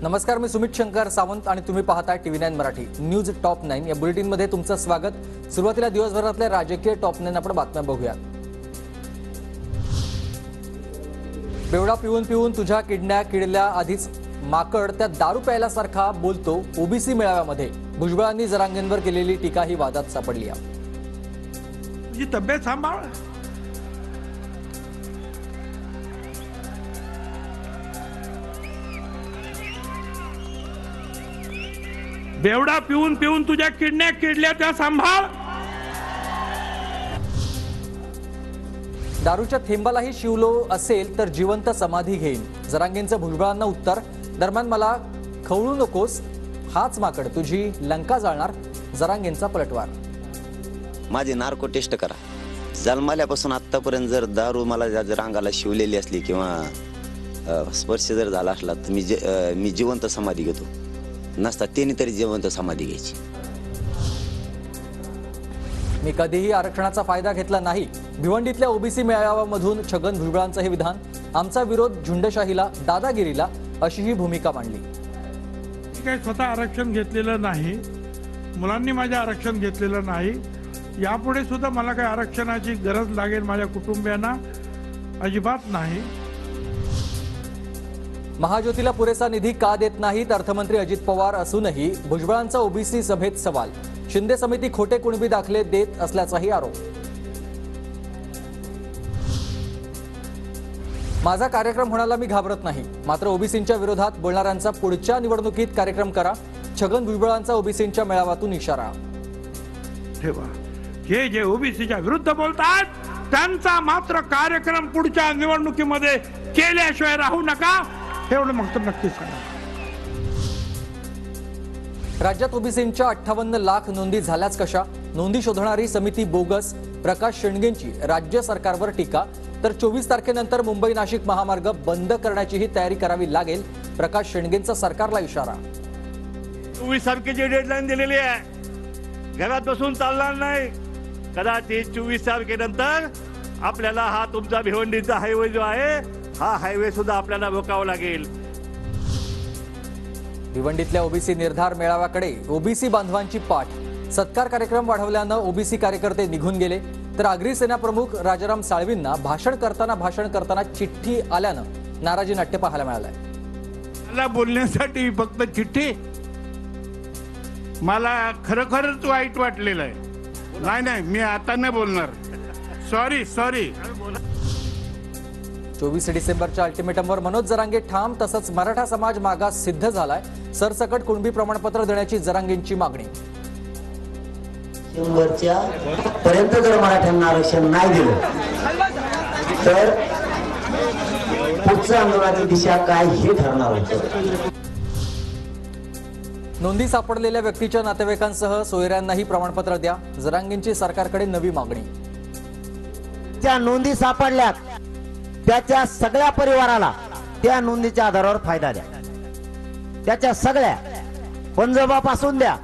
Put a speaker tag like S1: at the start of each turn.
S1: नमस्कार, मी सुमित शंकर सावंत आणि तुम्ही पाहताय TV9 मराठी न्यूज टॉप 9 या बुलेटिन मध्ये तुमचं स्वागत। सुरुवातीला दिवसभरातल्या राजकीय टॉप 9 आपण बातम्या बघूया। बेवडा पिऊन पिऊन तुझ्या किडण्या किडल्या आधीच माकड त्या दारू प्यायल्यासारखा बोलतो। ओबीसी मेळाव्यामध्ये भुजबळांनी जरांगेंवर केलेली टीका ही वादात सापडली आहे।
S2: तुझी तब्येत सांभाळ। बेवडा पिऊन पिऊन तुझ्या किडण्या किडल्या त्या सांभाळ।
S1: दारूच्या थेंबालाही शिवलो असेल तर जिवंत समाधी घेईन, जरांगेंचं भुजबळांना उत्तर। दरम्यान मला खवळू नकोस, हाच माकड तुझी लंका जाळणार, जरांगेंचा पलटवार।
S3: माझे नार्को टेस्ट करा, जन्मल्यापासून आतापर्यंत जर दारू मला जर अंगाला शिवलेली असली किंवा स्पर्श जर झाला असला तर मी जिवंत समाधी घेतो, नसता त्यांनी तरी जिवंत समाधी घ्यायची।
S1: मी कधीही आरक्षणाचा फायदा घेतला नाही, भिवंडीतल्या ओबीसी मेळाव्यामधून छगन भुजबळांचा हे विधान। आमचा विरोध झुंडशाहीला, दादागिरीला अशी ही भूमिका मांडली।
S2: काही स्वतः आरक्षण घेतलेलं नाही, मुलांनी माझे आरक्षण घेतलेलं नाही, यापुढे सुद्धा मला काही आरक्षणाची गरज लागेल माझ्या कुटुंबियांना अजिबात नाही।
S1: महाज्योतीला पुरेसा निधी का देत नाहीत अर्थमंत्री अजित पवार असूनही भुजबळांचा ओबीसी सभेत सवाल। शिंदे समिती खोटे कुणबी दाखले देत असल्याचाही आरोप। माझा कार्यक्रम होण्याला मी घाबरत नाही, मात्र ओबीसींच्या विरोधात बोलणाऱ्यांचा पुढच्या निवडणुकीत कार्यक्रम करा, छगन भुजबळांचा ओबीसींच्या मेळाव्यातून इशारा।
S2: ठेवा, हे जे ओबीसीच्या विरुद्ध बोलतात त्यांचा मात्र कार्यक्रम पुढच्या निवडणुकीमध्ये केल्याशिवाय राहू नका, एवढं मग तर नक्कीच करा।
S1: राज्यात ओबीसींच्या 58 लाख नोंदी झाल्याच कशा? नोंदी शोधणारी समिती बोगस, प्रकाश शेंडगेंची राज्य सरकारवर टीका। तर 24 तारखेनंतर मुंबई नाशिक महामार्ग बंद करण्याचीही तयारी करावी लागेल, प्रकाश शेंडगेंचा सरकारला इशारा।
S4: 24 तारखेची डेडलाईन दिलेली आहे, घरात बसून चालणार नाही। कदाचित 24 तारखेनंतर आपल्याला हा तुमचा भिवंडीचा हायवे जो आहे हा हायवे सुद्धा आपल्याला रोकावा लागेल।
S1: भिवंडीतल्या ओबीसी निर्धार मेळाव्याकडे ओबीसी बांधवांची पाठ। सत्कार कार्यक्रम वाढवल्यानं ओबीसी कार्यकर्ते निघून गेले, तर आगरी सेना प्रमुख राजाराम साळवींना भाषण करताना चिठ्ठी आल्यानं नाराजी नाट्य पाहायला मिळालंय।
S2: मला बोलण्यासाठी फक्त चिठ्ठी, मला खरोखरच वाईट वाटलेलं आहे। नाही, मी आता नाही बोलणार, सॉरी।
S1: 24 डिसेंबरच्या अल्टिमेटमवर मनोज जरांगे ठाम, तसंच मराठा समाज मागास सिद्ध झालाय। सरसकट कुणबी प्रमाणपत्र देण्याची जरांगेंची मागणी।
S5: शंभरच्या पर्यंत जर मराठ्यांना आरक्षण नाही दिलं तर पुढच्या आंदोलनाची दिशा काय हे ठरणार होतं।
S1: नोंदी सापडलेल्या व्यक्तीच्या नातेवाईकांसह सोयऱ्यांनाही प्रमाणपत्र द्या, जरांगेंची सरकारकडे नवी मागणी।
S5: त्या नोंदी सापडल्यात त्याच्या सगळ्या परिवाराला त्या नोंदीच्या आधारावर फायदा द्या, त्याच्या सगळ्या पंजोबापासून द्या